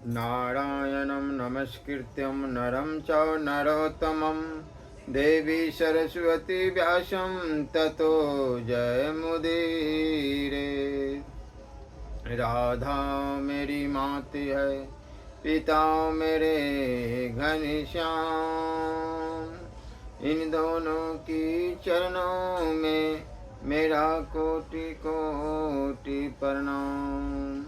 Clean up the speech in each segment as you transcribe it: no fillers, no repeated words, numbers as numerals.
नारायणं नमस्कृत्यं नरं चैव नरोत्तमं देवी सरस्वती व्यासं ततो जयमुदीरये। राधा मेरी माती है, पिता मेरे घनश्याम। इन दोनों की चरणों में मेरा कोटि कोटि प्रणाम।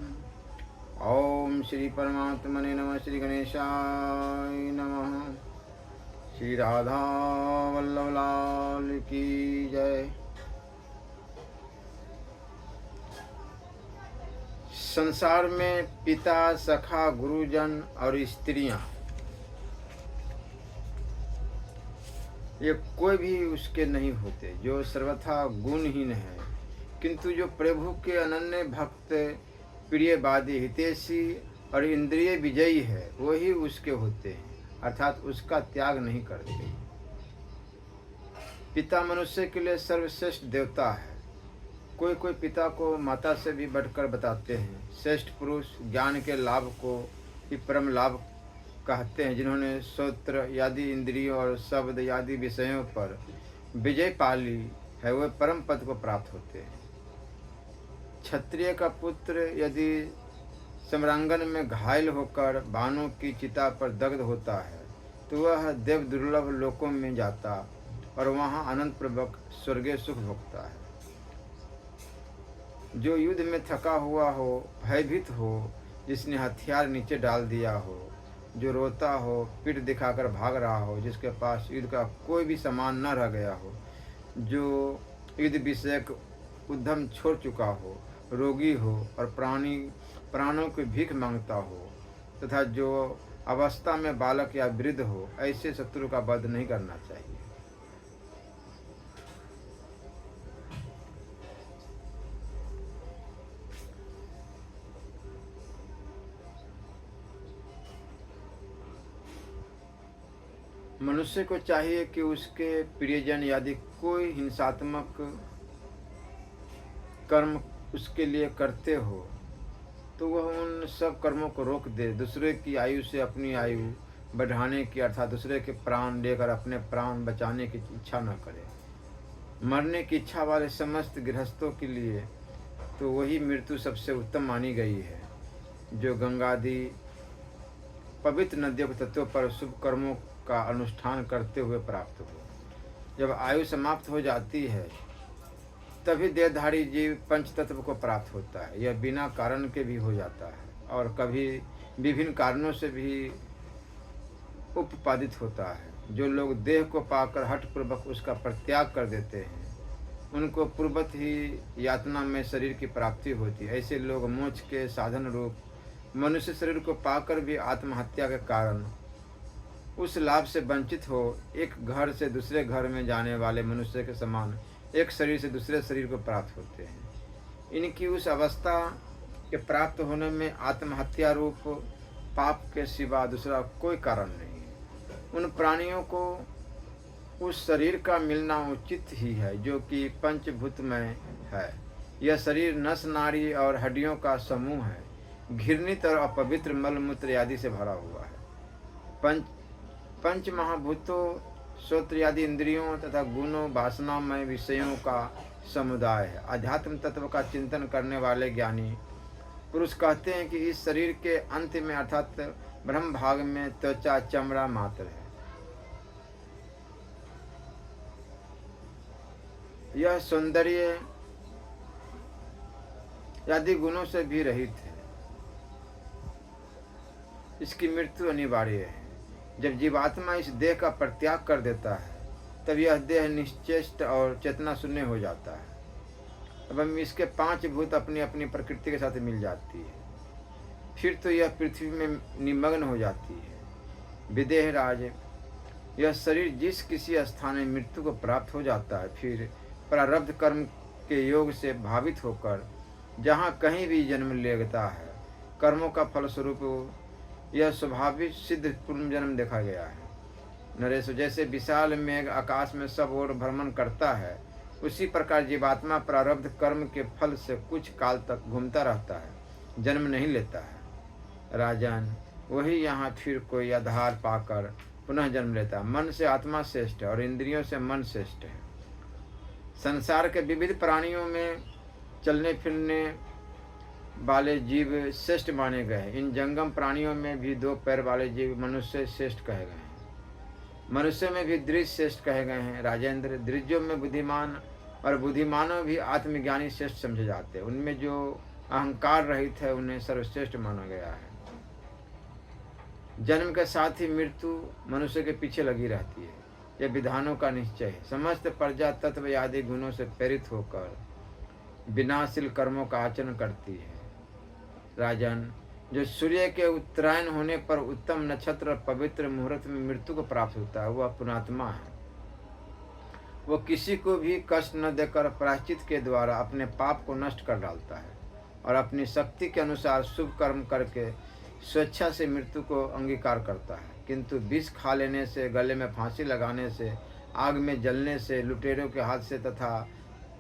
ओम श्री परमात्मने नमः। श्री गणेशाय नमः। श्री राधा वल्लभ लाल की जय। संसार में पिता, सखा, गुरुजन और स्त्रियां, ये कोई भी उसके नहीं होते जो सर्वथा गुणहीन है, किंतु जो प्रभु के अनन्य भक्त, प्रियवादी, हितैषी और इंद्रिय विजयी है वही उसके होते हैं, अर्थात उसका त्याग नहीं करते। पिता मनुष्य के लिए सर्वश्रेष्ठ देवता है। कोई कोई पिता को माता से भी बढ़कर बताते हैं। श्रेष्ठ पुरुष ज्ञान के लाभ को ही परम लाभ कहते हैं। जिन्होंने श्रोत्र आदि इंद्रियों और शब्द आदि विषयों पर विजय पा ली है वे परम पद को प्राप्त होते हैं। क्षत्रिय का पुत्र यदि सम्रांगन में घायल होकर बाणों की चिता पर दग्ध होता है तो वह देव दुर्लभ लोकों में जाता और वहां अनंत पूर्वक स्वर्गीय सुख भोगता है। जो युद्ध में थका हुआ हो, भयभीत हो, जिसने हथियार नीचे डाल दिया हो, जो रोता हो, पीठ दिखाकर भाग रहा हो, जिसके पास युद्ध का कोई भी सामान न रह गया हो, जो युद्ध विषयक उद्यम छोड़ चुका हो, रोगी हो और प्राणों की भीख मांगता हो, तथा जो अवस्था में बालक या वृद्ध हो, ऐसे शत्रु का वध नहीं करना चाहिए। मनुष्य को चाहिए कि उसके प्रियजन यदि कोई हिंसात्मक कर्म उसके लिए करते हो तो वह उन सब कर्मों को रोक दे। दूसरे की आयु से अपनी आयु बढ़ाने की, अर्थात दूसरे के प्राण लेकर अपने प्राण बचाने की इच्छा न करे। मरने की इच्छा वाले समस्त गृहस्थों के लिए तो वही मृत्यु सबसे उत्तम मानी गई है, जो गंगादि पवित्र नदियों के तत्वों पर शुभ कर्मों का अनुष्ठान करते हुए प्राप्त हो। जब आयु समाप्त हो जाती है तभी देहधारी जीव पंच तत्व को प्राप्त होता है। यह बिना कारण के भी हो जाता है और कभी विभिन्न कारणों से भी उपपादित होता है। जो लोग देह को पाकर हठपूर्वक उसका परित्याग कर देते हैं उनको पूर्वत ही यातना में शरीर की प्राप्ति होती है। ऐसे लोग मोक्ष के साधन रूप मनुष्य शरीर को पाकर भी आत्महत्या के कारण उस लाभ से वंचित हो एक घर से दूसरे घर में जाने वाले मनुष्य के समान एक शरीर से दूसरे शरीर को प्राप्त होते हैं। इनकी उस अवस्था के प्राप्त होने में आत्महत्या रूप पाप के सिवा दूसरा कोई कारण नहीं है। उन प्राणियों को उस शरीर का मिलना उचित ही है जो कि पंचभूतमय है। यह शरीर नस, नाड़ी और हड्डियों का समूह है, घृणित और अपवित्र मलमूत्र आदि से भरा हुआ है। पंच महाभूतों, श्रोत्र आदि इंद्रियों तथा गुणों, वासनामय विषयों का समुदाय है। अध्यात्म तत्व का चिंतन करने वाले ज्ञानी पुरुष कहते हैं कि इस शरीर के अंत में अर्थात ब्रह्म भाग में त्वचा, चमड़ा मात्र है। यह सौंदर्य आदि गुणों से भी रहित है। इसकी मृत्यु अनिवार्य है। जब जीवात्मा इस देह का परित्याग कर देता है तब यह देह निश्चेष्ट और चेतना शून्य हो जाता है। एवं इसके पांच भूत अपनी अपनी प्रकृति के साथ मिल जाती है। फिर तो यह पृथ्वी में निमग्न हो जाती है। विदेह राज, यह शरीर जिस किसी स्थान में मृत्यु को प्राप्त हो जाता है फिर प्रारब्ध कर्म के योग से भावित होकर जहाँ कहीं भी जन्म लेता है, कर्मों का फलस्वरूप यह स्वाभाविक सिद्ध पुनर्जन्म देखा गया है। नरेश, जैसे विशाल मेघ आकाश में सब ओर भ्रमण करता है उसी प्रकार जीवात्मा प्रारब्ध कर्म के फल से कुछ काल तक घूमता रहता है, जन्म नहीं लेता है। राजन, वही यहाँ फिर कोई आधार पाकर पुनः जन्म लेता है। मन से आत्मा श्रेष्ठ है और इंद्रियों से मन श्रेष्ठ है। संसार के विविध प्राणियों में चलने फिरने वाले जीव श्रेष्ठ माने गए। इन जंगम प्राणियों में भी 2 पैर वाले जीव मनुष्य श्रेष्ठ कहे गए हैं। मनुष्य में भी द्विज श्रेष्ठ कहे गए हैं। राजेंद्र, द्विजों में बुद्धिमान और बुद्धिमानों भी आत्मज्ञानी श्रेष्ठ समझे जाते हैं। उनमें जो अहंकार रहित है उन्हें सर्वश्रेष्ठ माना गया है। जन्म के साथ ही मृत्यु मनुष्य के पीछे लगी रहती है। यह विधानों का निश्चय है। समस्त प्रजा तत्व आदि गुणों से प्रेरित होकर विनाशील कर्मों का आचरण करती है। राजन, जो सूर्य के उत्तरायण होने पर उत्तम नक्षत्र और पवित्र मुहूर्त में मृत्यु को प्राप्त होता है, वह पुणात्मा है। वो किसी को भी कष्ट न देकर प्रायश्चित के द्वारा अपने पाप को नष्ट कर डालता है और अपनी शक्ति के अनुसार शुभ कर्म करके स्वेच्छा से मृत्यु को अंगीकार करता है। किंतु विष खा लेने से, गले में फांसी लगाने से, आग में जलने से, लुटेरों के हाथ से तथा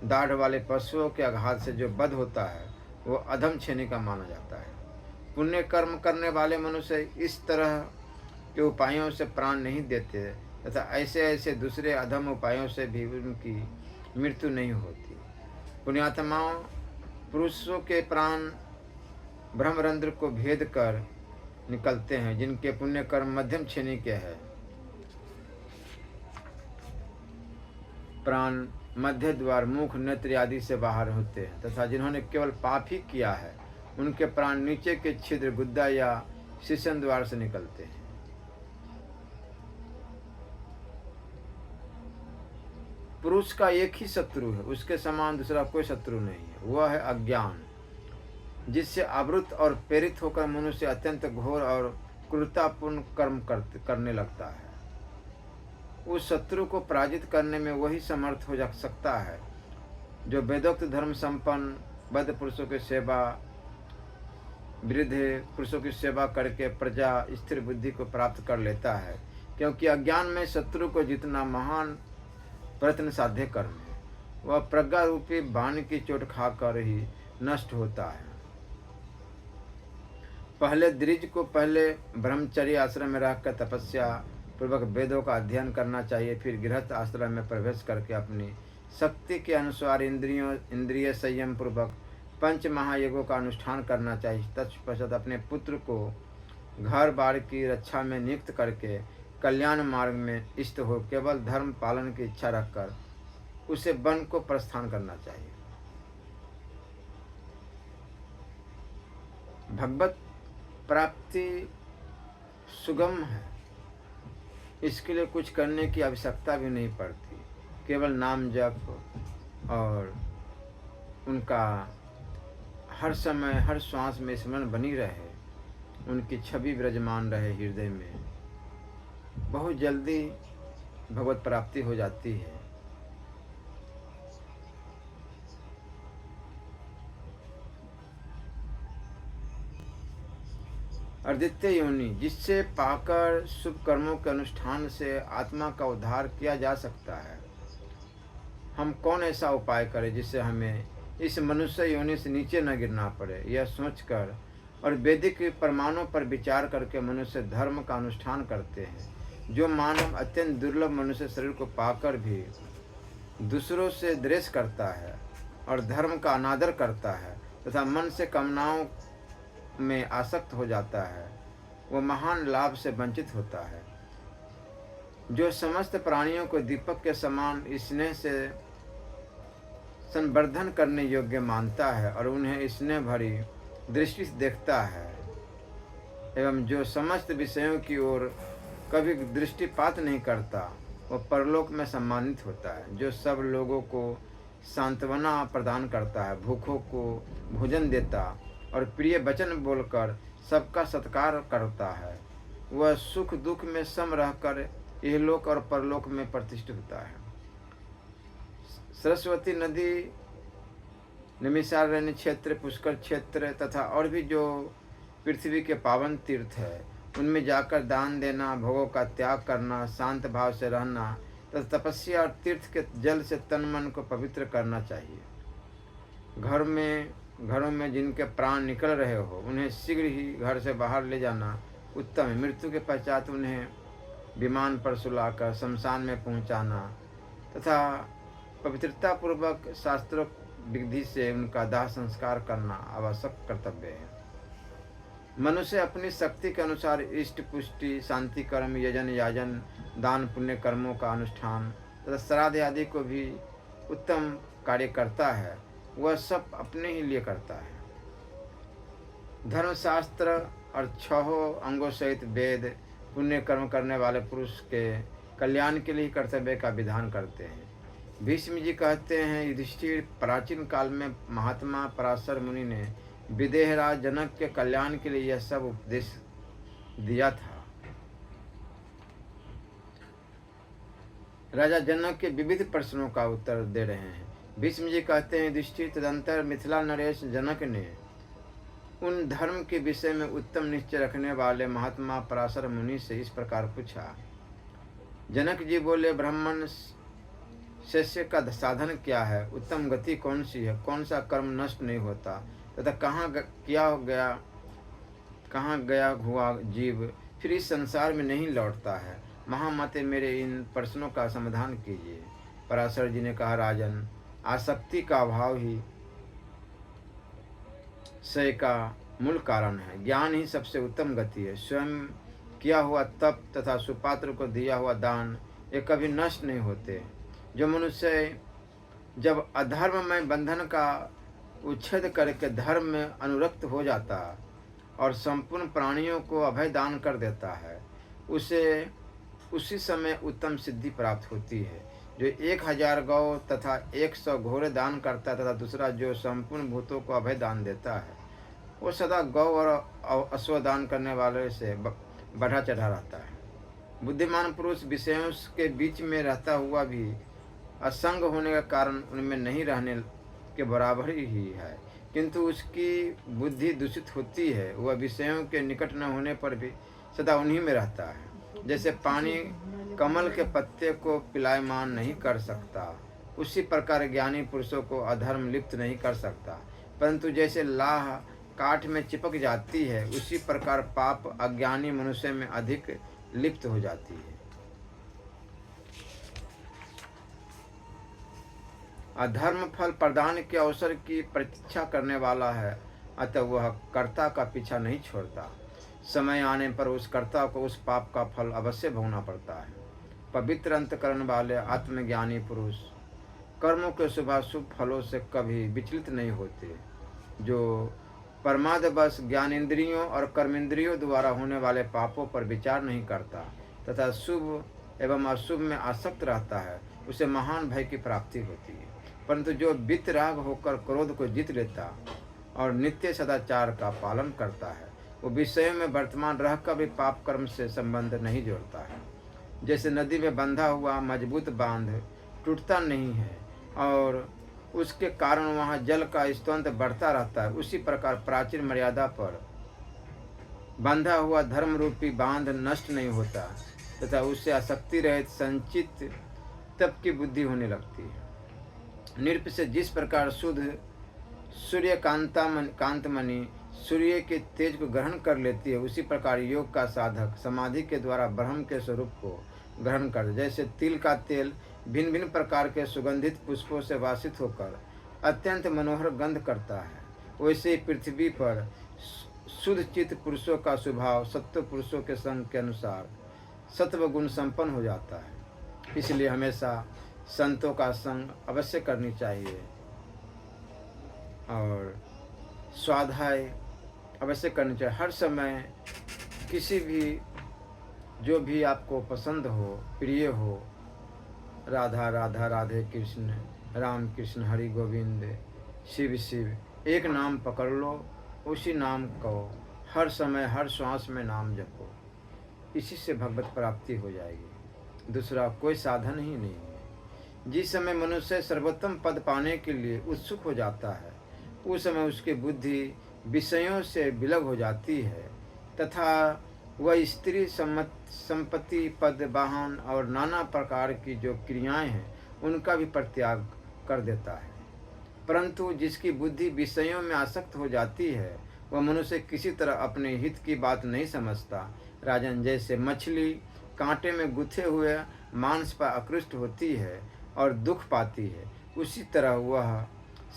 दाढ़ वाले पशुओं के आघात से जो वध होता है वो अधम छेनी का माना जाता है। पुण्य कर्म करने वाले मनुष्य इस तरह के उपायों से प्राण नहीं देते तथा ऐसे ऐसे दूसरे अधम उपायों से भी उनकी मृत्यु नहीं होती। पुण्यात्माओं पुरुषों के प्राण ब्रह्मरंध्र को भेद कर निकलते हैं, जिनके पुण्य कर्म मध्यम श्रेणी के हैं। प्राण मध्य द्वार, मुख, नेत्र आदि से बाहर होते हैं तथा जिन्होंने केवल पाप ही किया है उनके प्राण नीचे के छिद्र, गुद्दा या शीशन द्वार से निकलते हैं। पुरुष का एक ही शत्रु है, उसके समान दूसरा कोई शत्रु नहीं है। वह है अज्ञान, जिससे आवृत और प्रेरित होकर मनुष्य अत्यंत घोर और क्रूरतापूर्ण कर्म करने लगता है। उस शत्रु को पराजित करने में वही समर्थ हो जा सकता है जो वेदोक्त धर्म संपन्न बद्ध पुरुषों की सेवा, वृद्ध पुरुषों की सेवा करके प्रजा स्थिर बुद्धि को प्राप्त कर लेता है, क्योंकि अज्ञान में शत्रु को जितना महान प्रयत्न साध्य कर्म है, वह प्रज्ञा रूपी बाण की चोट खाकर ही नष्ट होता है। पहले द्विज को पहले ब्रह्मचर्य आश्रम में रहकर तपस्या पूर्वक वेदों का अध्ययन करना चाहिए, फिर गृहस्थ आश्रम में प्रवेश करके अपनी शक्ति के अनुसार इंद्रिय संयम पूर्वक 5 महायज्ञों का अनुष्ठान करना चाहिए। तत्पश्चात अपने पुत्र को घर बार की रक्षा में नियुक्त करके कल्याण मार्ग में स्थित हो केवल धर्म पालन की इच्छा रखकर उसे वन को प्रस्थान करना चाहिए। भगवत प्राप्ति सुगम है, इसके लिए कुछ करने की आवश्यकता भी नहीं पड़ती। केवल नाम जप और उनका हर समय हर श्वास में स्मरण बनी रहे, उनकी छवि विराजमान रहे हृदय में, बहुत जल्दी भगवत प्राप्ति हो जाती है। अद्वितीय योनि, जिससे पाकर शुभ कर्मों के अनुष्ठान से आत्मा का उद्धार किया जा सकता है। हम कौन ऐसा उपाय करें जिससे हमें इस मनुष्य योनि से नीचे न गिरना पड़े, यह सोचकर और वैदिक प्रमाणों पर विचार करके मनुष्य धर्म का अनुष्ठान करते हैं। जो मानव अत्यंत दुर्लभ मनुष्य शरीर को पाकर भी दूसरों से द्वेष करता है और धर्म का अनादर करता है तथा मन से कामनाओं में आसक्त हो जाता है, वह महान लाभ से वंचित होता है। जो समस्त प्राणियों को दीपक के समान स्नेह से संवर्धन करने योग्य मानता है और उन्हें स्नेह भरी दृष्टि से देखता है, एवं जो समस्त विषयों की ओर कभी दृष्टिपात नहीं करता, वह परलोक में सम्मानित होता है। जो सब लोगों को सांत्वना प्रदान करता है, भूखों को भोजन देता और प्रिय वचन बोलकर सबका सत्कार करता है, वह सुख दुख में सम रहकर इहलोक और परलोक में प्रतिष्ठित होता है। सरस्वती नदी, नैमिषारण्य क्षेत्र, पुष्कर क्षेत्र तथा और भी जो पृथ्वी के पावन तीर्थ है, उनमें जाकर दान देना, भोगों का त्याग करना, शांत भाव से रहना तथा तपस्या और तीर्थ के जल से तन मन को पवित्र करना चाहिए। घर में घरों में जिनके प्राण निकल रहे हो उन्हें शीघ्र ही घर से बाहर ले जाना उत्तम है। मृत्यु के पश्चात उन्हें विमान पर सुलाकर शमशान में पहुंचाना तथा पवित्रतापूर्वक शास्त्रोक्त विधि से उनका दाह संस्कार करना आवश्यक कर्तव्य है। मनुष्य अपनी शक्ति के अनुसार इष्ट पुष्टि शांति कर्म यजन याजन दान पुण्य कर्मों का अनुष्ठान तथा श्राद्ध आदि को भी उत्तम कार्य करता है। वह सब अपने ही लिए करता है। धर्मशास्त्र और 6 अंगों सहित वेद पुण्य कर्म करने वाले पुरुष के कल्याण के लिए कर्तव्य का विधान करते हैं। भीष्म जी कहते हैं, युधिष्ठिर, प्राचीन काल में महात्मा पराशर मुनि ने विदेहराज जनक के कल्याण के लिए यह सब उपदेश दिया था। राजा जनक के विविध प्रश्नों का उत्तर दे रहे हैं। भीष्म जी कहते हैं, युधिष्ठिर, तदंतर मिथिला नरेश जनक ने उन धर्म के विषय में उत्तम निश्चय रखने वाले महात्मा पराशर मुनि से इस प्रकार पूछा। जनक जी बोले, ब्राह्मण शिष्य का साधन क्या है, उत्तम गति कौन सी है, कौन सा कर्म नष्ट नहीं होता तथा कहाँ गया हुआ जीव फिर इस संसार में नहीं लौटता है। महामते, मेरे इन प्रश्नों का समाधान कीजिए। पराशर जी ने कहा, राजन, आसक्ति का अभाव ही क्षय का मूल कारण है। ज्ञान ही सबसे उत्तम गति है। स्वयं किया हुआ तप तथा सुपात्र को दिया हुआ दान ये कभी नष्ट नहीं होते। जो मनुष्य जब अधर्म में बंधन का उच्छेद करके धर्म में अनुरक्त हो जाता और संपूर्ण प्राणियों को अभय दान कर देता है, उसे उसी समय उत्तम सिद्धि प्राप्त होती है। जो 1000 गौ तथा 100 घोड़े दान करता है तथा दूसरा जो संपूर्ण भूतों को अभय दान देता है, वो सदा गौ और अश्वदान करने वाले से बढ़ा चढ़ा रहता है। बुद्धिमान पुरुष विषयों के बीच में रहता हुआ भी असंग होने का कारण उनमें नहीं रहने के बराबर ही है, किंतु उसकी बुद्धि दूषित होती है। वह विषयों के निकट न होने पर भी सदा उन्हीं में रहता है। जैसे पानी कमल के पत्ते को पिलायमान नहीं कर सकता, उसी प्रकार ज्ञानी पुरुषों को अधर्म लिप्त नहीं कर सकता। परंतु जैसे लाह काठ में चिपक जाती है, उसी प्रकार पाप अज्ञानी मनुष्य में अधिक लिप्त हो जाती है। अधर्म फल प्रदान के अवसर की प्रतीक्षा करने वाला है, अतः वह कर्ता का पीछा नहीं छोड़ता। समय आने पर उस कर्ता को उस पाप का फल अवश्य भोगना पड़ता है। पवित्र अंतकरण वाले आत्मज्ञानी पुरुष कर्मों के शुभाशुभ फलों से कभी विचलित नहीं होते। जो परमादवश ज्ञानेंद्रियों और कर्मेंद्रियों द्वारा होने वाले पापों पर विचार नहीं करता तथा शुभ एवं अशुभ में आसक्त रहता है, उसे महान भय की प्राप्ति होती है। परंतु जो वितराग होकर क्रोध को जीत लेता और नित्य सदाचार का पालन करता है, वो विषयों में वर्तमान रहकर भी पाप कर्म से संबंध नहीं जोड़ता है। जैसे नदी में बंधा हुआ मजबूत बांध टूटता नहीं है और उसके कारण वहाँ जल का स्तोत्र बढ़ता रहता है, उसी प्रकार प्राचीन मर्यादा पर बंधा हुआ धर्म रूपी बांध नष्ट नहीं होता तथा उससे आसक्ति रहित संचित तप की बुद्धि होने लगती है। नृप से जिस प्रकार शुद्ध सूर्य कांतमणि सूर्य के तेज को ग्रहण कर लेती है, उसी प्रकार योग का साधक समाधि के द्वारा ब्रह्म के स्वरूप को ग्रहण कर, जैसे तिल का तेल भिन्न भिन्न प्रकार के सुगंधित पुष्पों से वासित होकर अत्यंत मनोहर गंध करता है, वैसे ही पृथ्वी पर शुद्ध चित्त पुरुषों का स्वभाव सत्व पुरुषों के संग के अनुसार सत्व गुण संपन्न हो जाता है। इसलिए हमेशा संतों का संग अवश्य करनी चाहिए और स्वाध्याय अवश्य करनी चाहिए। हर समय किसी भी जो भी आपको पसंद हो, प्रिय हो, राधा राधा राधे कृष्ण, राम कृष्ण हरि गोविंद, शिव शिव, एक नाम पकड़ लो, उसी नाम को हर समय हर श्वास में नाम जपो, इसी से भगवत प्राप्ति हो जाएगी। दूसरा कोई साधन ही नहीं है। जिस समय मनुष्य सर्वोत्तम पद पाने के लिए उत्सुक हो जाता है, उस समय उसकी बुद्धि विषयों से विलग हो जाती है तथा वह स्त्री संपत्ति पद वाहन और नाना प्रकार की जो क्रियाएं हैं उनका भी परित्याग कर देता है। परंतु जिसकी बुद्धि विषयों में आसक्त हो जाती है वह मनुष्य किसी तरह अपने हित की बात नहीं समझता। राजन, जैसे मछली कांटे में गुथे हुए मांस पर आकृष्ट होती है और दुख पाती है, उसी तरह वह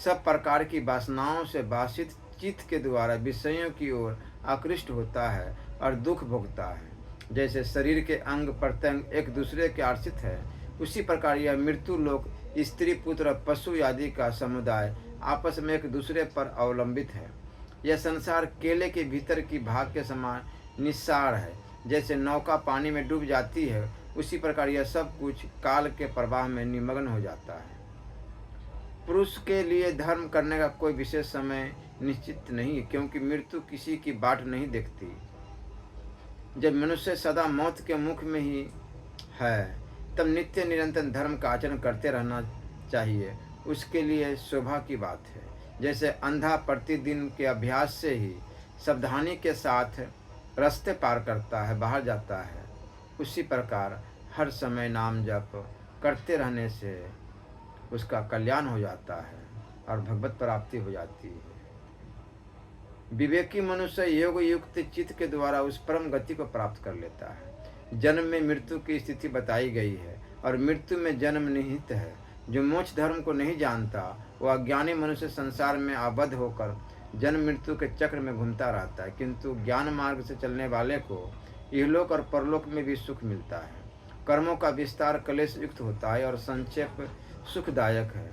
सब प्रकार की वासनाओं से बासित चित्त के द्वारा विषयों की ओर आकृष्ट होता है और दुख भोगता है। जैसे शरीर के अंग प्रत्यंग एक दूसरे के आश्रित है, उसी प्रकार यह मृत्यु लोक स्त्री पुत्र पशु आदि का समुदाय आपस में एक दूसरे पर अवलंबित है। यह संसार केले के भीतर की भाग के समान निस्सार है। जैसे नौका पानी में डूब जाती है, उसी प्रकार यह सब कुछ काल के प्रवाह में निमग्न हो जाता है। पुरुष के लिए धर्म करने का कोई विशेष समय निश्चित नहीं, क्योंकि मृत्यु किसी की बाट नहीं देखती। जब मनुष्य सदा मौत के मुख में ही है, तब नित्य निरंतर धर्म का आचरण करते रहना चाहिए। उसके लिए शोभा की बात है। जैसे अंधा प्रतिदिन के अभ्यास से ही सावधानी के साथ रास्ते पार करता है, बाहर जाता है, उसी प्रकार हर समय नाम जप करते रहने से उसका कल्याण हो जाता है और भगवत प्राप्ति हो जाती है। विवेकी मनुष्य योग युक्त चित्त के द्वारा उस परम गति को प्राप्त कर लेता है। जन्म में मृत्यु की स्थिति बताई गई है और मृत्यु में जन्म निहित है। जो मोक्ष धर्म को नहीं जानता वह अज्ञानी मनुष्य संसार में आबद्ध होकर जन्म मृत्यु के चक्र में घूमता रहता है, किंतु ज्ञान मार्ग से चलने वाले को इहलोक और परलोक में भी सुख मिलता है। कर्मों का विस्तार क्लेश युक्त होता है और संक्षेप सुखदायक है।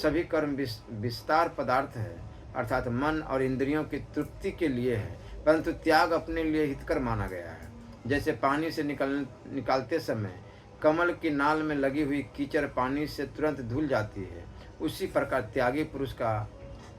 सभी कर्म विस्तार पदार्थ है, अर्थात मन और इंद्रियों की तृप्ति के लिए है, परंतु त्याग अपने लिए हितकर माना गया है। जैसे पानी से निकालते समय कमल की नाल में लगी हुई कीचड़ पानी से तुरंत धुल जाती है, उसी प्रकार त्यागी पुरुष का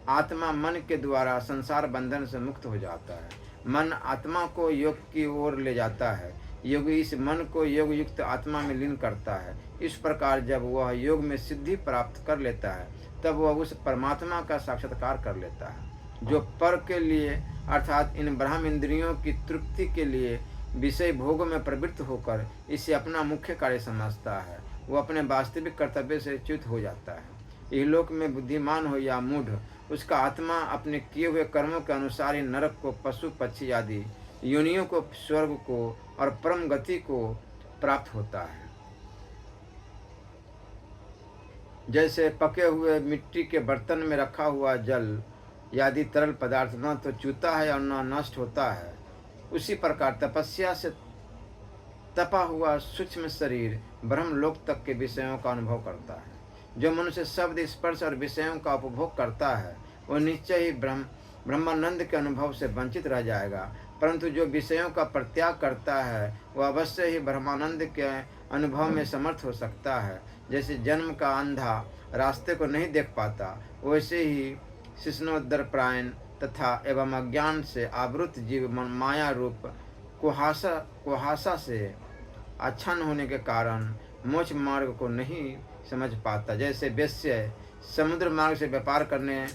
आत्मा मन के द्वारा संसार बंधन से मुक्त हो जाता है। मन आत्मा को योग की ओर ले जाता है, योगी इस मन को योग युक्त आत्मा में लीन करता है। इस प्रकार जब वह योग में सिद्धि प्राप्त कर लेता है, तब वह उस परमात्मा का साक्षात्कार कर लेता है। जो पर के लिए अर्थात इन ब्रह्म इंद्रियों की तृप्ति के लिए विषय भोग में प्रवृत्त होकर इसे अपना मुख्य कार्य समझता है, वह अपने वास्तविक कर्तव्य से च्युत हो जाता है। इस लोक में बुद्धिमान हो या मूढ़, उसका आत्मा अपने किए हुए कर्मों के अनुसार ही नरक को, पशु पक्षी आदि योनियों को, स्वर्ग को और परम गति को प्राप्त होता है। जैसे पके हुए मिट्टी के बर्तन में रखा हुआ जल आदि तरल पदार्थ न तो चूता है और न नष्ट होता है, उसी प्रकार तपस्या से तपा हुआ सूक्ष्म शरीर ब्रह्मलोक तक के विषयों का अनुभव करता है। जो मनुष्य शब्द स्पर्श और विषयों का उपभोग करता है वह निश्चय ही ब्रह्मानंद के अनुभव से वंचित रह जाएगा, परंतु जो विषयों का परित्याग करता है वह अवश्य ही ब्रह्मानंद के अनुभव में समर्थ हो सकता है। जैसे जन्म का अंधा रास्ते को नहीं देख पाता, वैसे ही शिष्णोदर प्रायण तथा एवं अज्ञान से आवृत जीव माया रूप कुहासा से आच्छन्न होने के कारण मोक्ष मार्ग को नहीं समझ पाता। जैसे वेश्य समुद्र मार्ग से व्यापार करने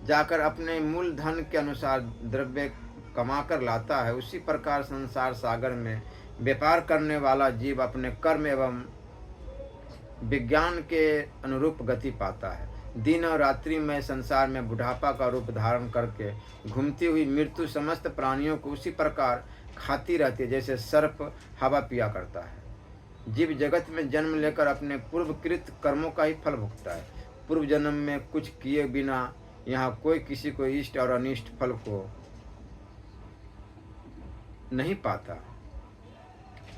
जाकर अपने मूल धन के अनुसार द्रव्य कमाकर लाता है, उसी प्रकार संसार सागर में व्यापार करने वाला जीव अपने कर्म एवं विज्ञान के अनुरूप गति पाता है। दिन और रात्रि में संसार में बुढ़ापा का रूप धारण करके घूमती हुई मृत्यु समस्त प्राणियों को उसी प्रकार खाती रहती है जैसे सर्प हवा पिया करता है। जीव जगत में जन्म लेकर अपने पूर्वकृत कर्मों का ही फल भुगतता है। पूर्व जन्म में कुछ किए बिना यहाँ कोई किसी को इष्ट और अनिष्ट फल को नहीं पाता।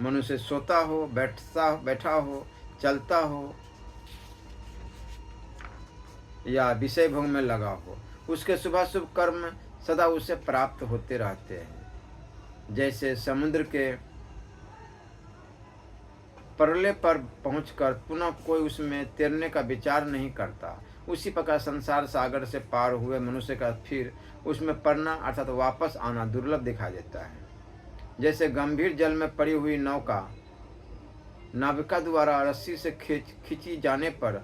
मनुष्य सोता हो, बैठा हो, चलता हो या विषय भोग में लगा हो, उसके शुभाशुभ कर्म सदा उसे प्राप्त होते रहते हैं। जैसे समुद्र के परले पर पहुंचकर पुनः कोई उसमें तैरने का विचार नहीं करता, उसी प्रकार संसार सागर से पार हुए मनुष्य का फिर उसमें पड़ना अर्थात वापस आना दुर्लभ दिखाई देता है। जैसे गंभीर जल में पड़ी हुई नौका नाविका द्वारा रस्सी से खींची जाने पर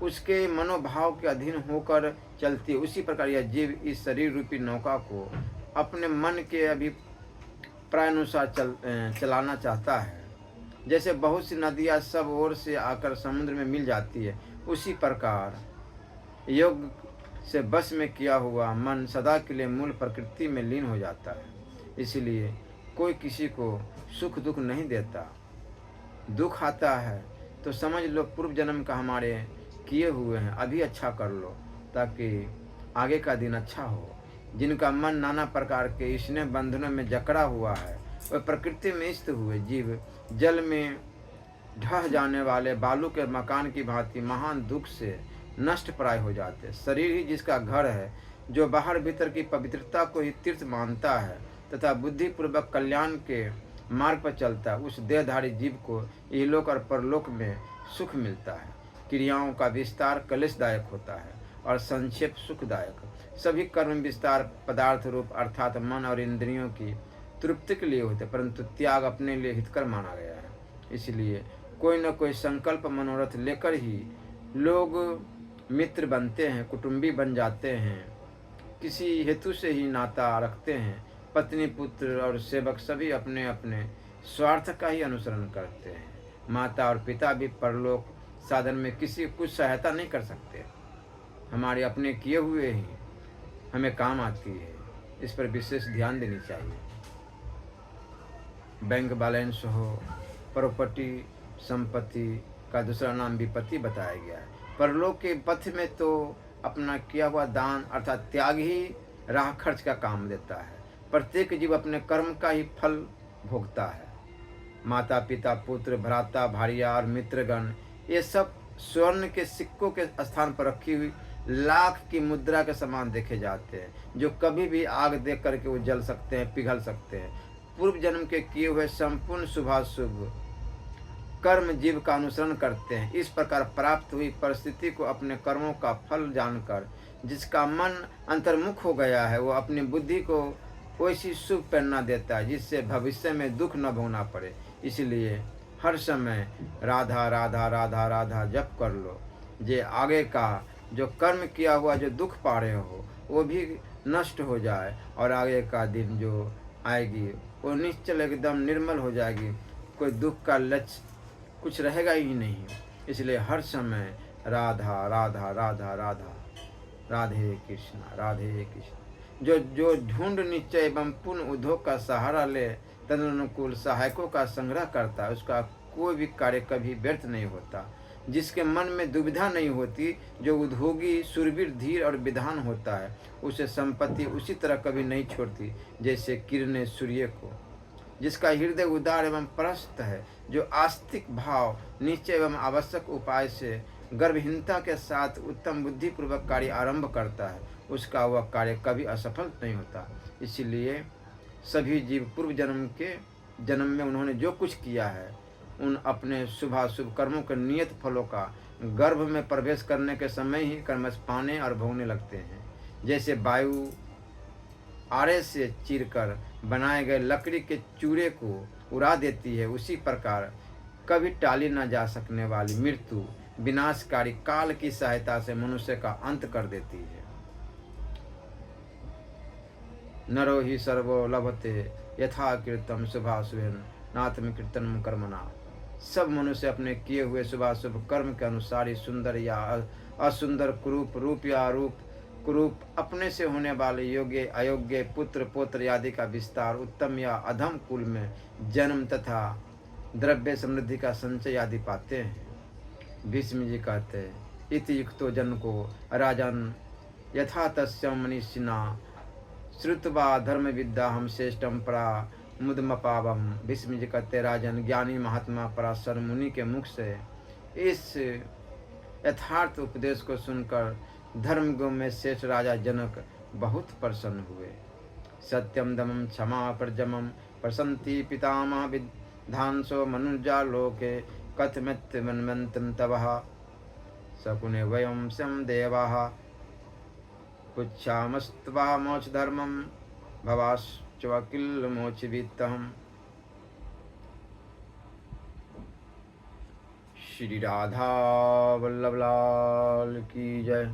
उसके मनोभाव के अधीन होकर चलती है, उसी प्रकार यह जीव इस शरीर रूपी नौका को अपने मन के अभिप्राय अनुसार चलाना चाहता है। जैसे बहुत सी नदियाँ सब ओर से आकर समुद्र में मिल जाती है, उसी प्रकार योग से बस में किया हुआ मन सदा के लिए मूल प्रकृति में लीन हो जाता है। इसलिए कोई किसी को सुख दुख नहीं देता। दुख आता है तो समझ लो पूर्व जन्म का हमारे किए हुए हैं, अभी अच्छा कर लो ताकि आगे का दिन अच्छा हो। जिनका मन नाना प्रकार के स्नेह बंधनों में जकड़ा हुआ है, वह प्रकृति में स्थित हुए जीव जल में ढह जाने वाले बालू के मकान की भांति महान दुख से नष्ट प्राय हो जाते। शरीर ही जिसका घर है, जो बाहर भीतर की पवित्रता को ही तीर्थ मानता है तथा बुद्धिपूर्वक कल्याण के मार्ग पर चलता है, उस देहधारी जीव को इहलोक और परलोक में सुख मिलता है। क्रियाओं का विस्तार कलेशदायक होता है और संक्षेप सुखदायक। सभी कर्म विस्तार पदार्थ रूप अर्थात मन और इंद्रियों की तृप्ति के लिए होते, परंतु त्याग अपने लिए हितकर माना गया है। इसलिए कोई न कोई संकल्प मनोरथ लेकर ही लोग मित्र बनते हैं, कुटुंबी बन जाते हैं, किसी हेतु से ही नाता रखते हैं। पत्नी पुत्र और सेवक सभी अपने अपने स्वार्थ का ही अनुसरण करते हैं। माता और पिता भी परलोक साधन में किसी कुछ सहायता नहीं कर सकते। हमारे अपने किए हुए ही हमें काम आती है, इस पर विशेष ध्यान देनी चाहिए। बैंक बैलेंस हो, प्रॉपर्टी संपत्ति का दूसरा नाम विपत्ति बताया गया है। परलोक के पथ में तो अपना किया हुआ दान अर्थात त्याग ही राह खर्च का काम देता है। प्रत्येक जीव अपने कर्म का ही फल भोगता है। माता पिता पुत्र भ्राता भारिया और मित्रगण ये सब स्वर्ण के सिक्कों के स्थान पर रखी हुई लाख की मुद्रा के समान देखे जाते हैं, जो कभी भी आग देख करके वो जल सकते हैं, पिघल सकते हैं। पूर्व जन्म के किए हुए संपूर्ण शुभाशुभ कर्म जीव का अनुसरण करते हैं। इस प्रकार प्राप्त हुई परिस्थिति को अपने कर्मों का फल जानकर जिसका मन अंतर्मुख हो गया है, वो अपनी बुद्धि को वैसी शुभ प्रेरणा देता है जिससे भविष्य में दुख न भोगना पड़े। इसलिए हर समय राधा राधा राधा राधा जप कर लो, जे आगे का जो कर्म किया हुआ जो दुख पा रहे हो वो भी नष्ट हो जाए और आगे का दिन जो आएगी वो निश्चल एकदम निर्मल हो जाएगी। कोई दुख का लक्ष्य कुछ रहेगा ही नहीं। इसलिए हर समय राधा राधा राधा राधा, राधे कृष्णा राधे कृष्णा। जो जो ढूंढ निश्चय एवं पूर्ण उद्योग का सहारा ले तदनुकूल सहायकों का संग्रह करता है, उसका कोई भी कार्य कभी व्यर्थ नहीं होता। जिसके मन में दुविधा नहीं होती, जो उद्योगी शूरवीर धीर और विधान होता है, उसे संपत्ति उसी तरह कभी नहीं छोड़ती जैसे किरणें सूर्य को। जिसका हृदय उदार एवं परस्त है, जो आस्तिक भाव निश्चय एवं आवश्यक उपाय से गर्भहीनता के साथ उत्तम बुद्धिपूर्वक कार्य आरंभ करता है, उसका वह कार्य कभी असफल नहीं होता। इसलिए सभी जीव पूर्व जन्म में उन्होंने जो कुछ किया है, उन अपने शुभाशुभ कर्मों के नियत फलों का गर्भ में प्रवेश करने के समय ही कर्मश पाने और भोगने लगते हैं। जैसे वायु आरे से चीरकर बनाए गए लकड़ी के चूरे को उड़ा देती है, उसी प्रकार कभी टाली न जा सकने वाली मृत्यु विनाशकारी काल की सहायता से मनुष्य का अंत कर देती है। नरो ही सर्वो लभते यथा कीर्तम शुभाशुभेन नात्म कीर्तनम कर्मणा। सब मनुष्य अपने किए हुए शुभाशुभ कर्म के अनुसार ही सुंदर या असुंदर कुरूप, रूप या रूप कुरूप, अपने से होने वाले योग्य अयोग्य पुत्र पौत्र आदि का विस्तार, उत्तम या अधम कुल में जन्म तथा द्रव्य समृद्धि का संचय आदि पाते हैं। भीष्म जी कहते हैं, इति युक्तो जन को राजन यथा तस्यम मनीषिना श्रुत्वा धर्म विद्या हम श्रेष्ठम परा मुदमपावम। भीष्म जी कहते, राजन ज्ञानी महात्मा पराशर मुनि के मुख से इस यथार्थ उपदेश को सुनकर धर्मगुण में श्रेष्ठ राजा जनक बहुत प्रसन्न हुए। सत्यम दमम क्षमा प्रजमम प्रसन्ति पितामह विद्धांसो मनुजा लोके कथमित मनमंतम तवः सकुने वयम सम देवाः पुच्छामस्त्वा मोक्ष धर्मम भवाश्च वकिल मोक्ष वित्तम। श्री राधा वल्लभ लाल की जय।